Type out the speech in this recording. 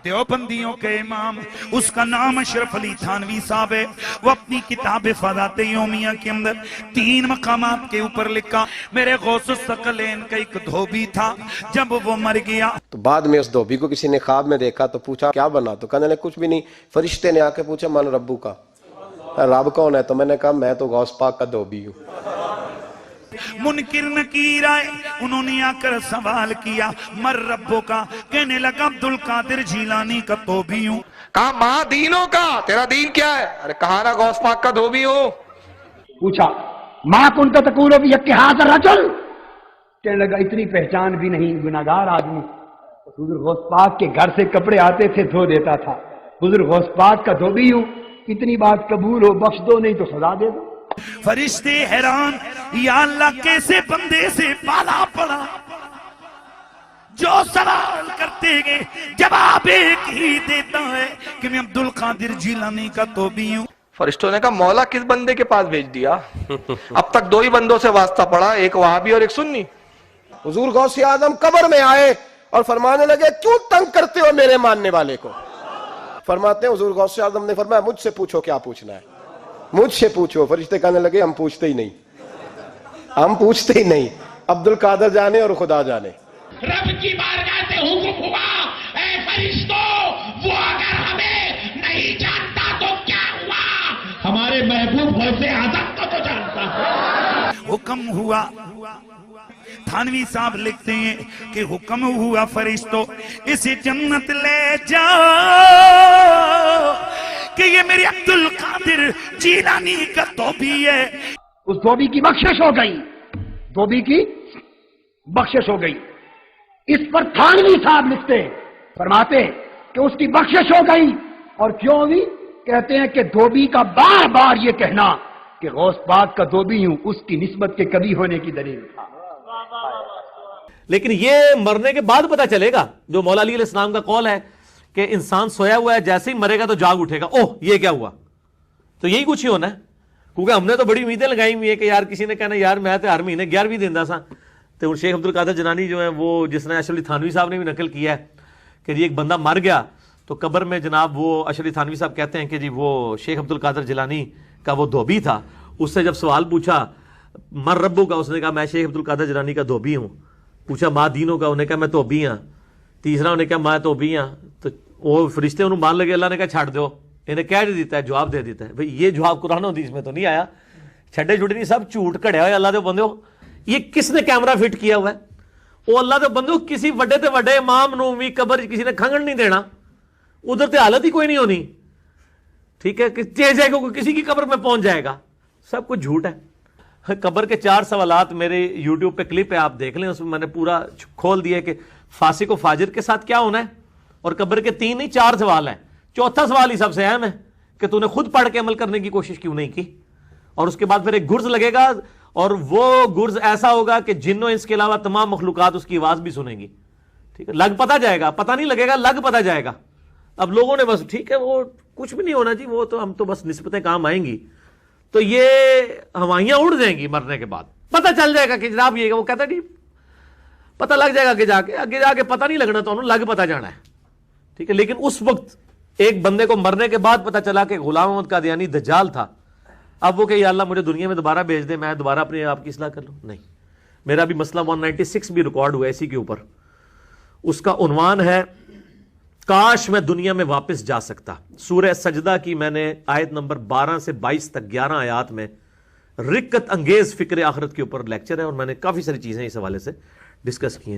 دیوبندیوں کے امام، اس کا نام اشرف علی تھانوی صاحب ہے. وہ اپنی کتاب فضائل یومیہ کے اندر 3 مقامات کے اوپر لکھا میرے غوث الثقلین کا ایک دھوبی تھا، جب وہ مر گیا تو بعد میں اس دھوبی کو کسی نے خواب میں دیکھا تو پوچھا کیا بنا؟ تو کہنے لگے کچھ بھی نہیں. فرشتے نے آ کے پوچھا من ربو کا، رب کون ہے؟ تو میں نے کہا میں تو غوث پاک کا دھوبی ہوں. منکر نکیر آئے، انہوں نے آ کر سوال کیا مر ربو کا، کہنے لگا عبدالقادر جیلانی کا دھوبی ہوں. کہا ماں دینوں کا، تیرا دین کیا ہے؟ ارے کہا نا غوث پاک کا دھوبی ہوں. پوچھا ماں کن کا تقولو بھی یکی حاضر رجل، کہنے لگا اتنی پہچان بھی نہیں، گناہگار آدمی. حضور غوث پاک کے گھر سے کپڑے آتے تھے دھو دیتا تھا. حضور غوث پاک کا دھوبی ہوں، اتنی بات قبول ہو، بخش دو نہیں تو سزا دے دو. فرشتے حیران، یا اللہ کیسے بندے سے پالا پڑا، جو سوال کرتے گئے جواب ایک ہی دیتا ہے کہ میں عبدالقادر جیلانی کا دھوبی ہوں. فرشتوں نے کہا مولا کس بندے کے پاس بھیج دیا؟ اب تک 2 ہی بندوں سے واسطہ پڑا، ایک وہابی اور ایک سنی. حضور غوث اعظم قبر میں آئے اور فرمانے لگے کیوں تنگ کرتے ہو میرے ماننے والے کو؟ فرماتے ہیں حضور غوث اعظم نے فرمایا مجھ سے پوچھو کیا پوچھنا ہے، مجھ سے پوچھو. فرشتے کہنے لگے ہم پوچھتے ہی نہیں، ہم پوچھتے ہی نہیں، عبدالقادر جانے اور خدا جانے. رب کی بارگاہ سے حکم ہوا اے فرشتوں، وہ اگر ہمیں نہیں جانتا تو کیا ہوا، ہمارے محبوب غوث اعظم کو تو جانتا ہے. حکم ہوا، تھانوی صاحب لکھتے ہیں کہ حکم ہوا فرشتوں اسے جنت لے جاؤ کہ یہ میرے عبدالقادر جیلانی کا دھوبی ہے. اس دھوبی کی بخشش ہو گئی، دھوبی کی بخشش ہو گئی. اس پر تھانوی صاحب لکھتے فرماتے کہ اس کی بخشش ہو گئی. اور کیوں ہوئی؟ کہتے ہیں کہ دھوبی کا بار بار یہ کہنا کہ غوث پاک کا دھوبی ہوں اس کی نسبت کے کبھی ہونے کی دلیل تھا. لیکن یہ مرنے کے بعد پتہ چلے گا، جو مولا علی علیہ السلام کا قول ہے کہ انسان سویا ہوا ہے جیسے ہی مرے گا تو جاگ اٹھے گا. اوہ یہ کیا ہوا؟ تو یہی کچھ ہی ہونا ہے. کیونکہ ہم نے تو بڑی امیدیں لگائی ہوئی ہیں کہ یار کسی نے کہنا یار میں تو ہر مہینے 11ویں دیندا سا. تو شیخ عبدالقادر جنانی جو ہیں وہ جس نے اشرف علی تھانوی صاحب نے بھی نقل کیا ہے کہ جی ایک بندہ مر گیا تو قبر میں جناب وہ اشرف علی تھانوی صاحب کہتے ہیں کہ جی وہ شیخ عبدالقادر جیلانی کا وہ دھوبی تھا. اس سے جب سوال پوچھا مر ربو کا، اس نے کہا میں شیخ عبدالقادر جیلانی کا دھوبی ہوں. پوچھا ماں دینوں کا، انہیں کہا میں دھوبی ہاں. تیسرا انہیں کہا میں دھوبی ہاں. تو وہ فرشتے انہوں مان لگے، اللہ نے کہا چھاڑ دو. انہیں کہہ دیتا ہے، جواب دے دیتا ہے. بھئی یہ جواب قرآن و حدیث میں تو نہیں آیا، چھڑے چھوٹے نہیں، سب جھوٹ کھڑے ہوئے اللہ دے بندے. یہ کس نے کیمرہ فٹ کیا ہوا ہے؟ وہ اللہ دے بندے کسی وڈے تے وڈے امام نو بھی قبر کسی نے کھنگن نہیں دینا، ادھر تے حالت ہی کوئی نہیں ہونی. ٹھیک ہے کہ جائے گا کسی کی قبر میں پہنچ جائے گا، سب کچھ جھوٹ ہے. قبر کے 4 سوالات میرے یوٹیوب پہ کلپ ہے، آپ دیکھ لیں. اس میں میں نے پورا کھول دیا کہ فاسق و فاجر کے ساتھ کیا ہونا ہے. اور قبر کے 3 نہیں 4 سوال ہیں. چوتھا سوال ہی سب سے اہم ہے کہ تو نے خود پڑھ کے عمل کرنے کی کوشش کیوں نہیں کی. اور اس کے بعد پھر ایک گرز لگے گا، اور وہ گرز ایسا ہوگا کہ جن و انس کے علاوہ تمام مخلوقات اس کی آواز بھی سنیں گی. ٹھیک ہے، لگ پتہ جائے گا، پتہ نہیں لگے گا، لگ پتہ جائے گا. اب لوگوں نے بس ٹھیک ہے وہ کچھ بھی نہیں ہونا جی، وہ تو ہم تو بس نسبتیں کام آئیں گی. تو یہ ہوائیاں اڑ جائیں گی مرنے کے بعد. پتہ چل جائے گا کہ جناب یہ وہ کہتا ہے جی پتہ لگ جائے گا کہ آگے جا کے پتہ نہیں لگنا، تو انہوں لگ پتہ جانا ہے. ٹھیک ہے، لیکن اس وقت ایک بندے کو مرنے کے بعد پتہ چلا کہ غلام احمد قادیانی دجال تھا. اب وہ کہ یا اللہ مجھے دنیا میں دوبارہ بھیج دے، میں دوبارہ اپنے آپ کی اصلاح کر لوں. نہیں، میرا بھی مسئلہ 196 بھی ریکارڈ ہوا ہے اسی کے اوپر. اس کا عنوان ہے کاش میں دنیا میں واپس جا سکتا. سورہ سجدہ کی میں نے آیت نمبر 12 سے 22 تک 11 آیات میں رکت انگیز فکر آخرت کے اوپر لیکچر ہے، اور میں نے کافی ساری چیزیں اس حوالے سے ڈسکس کی ہیں.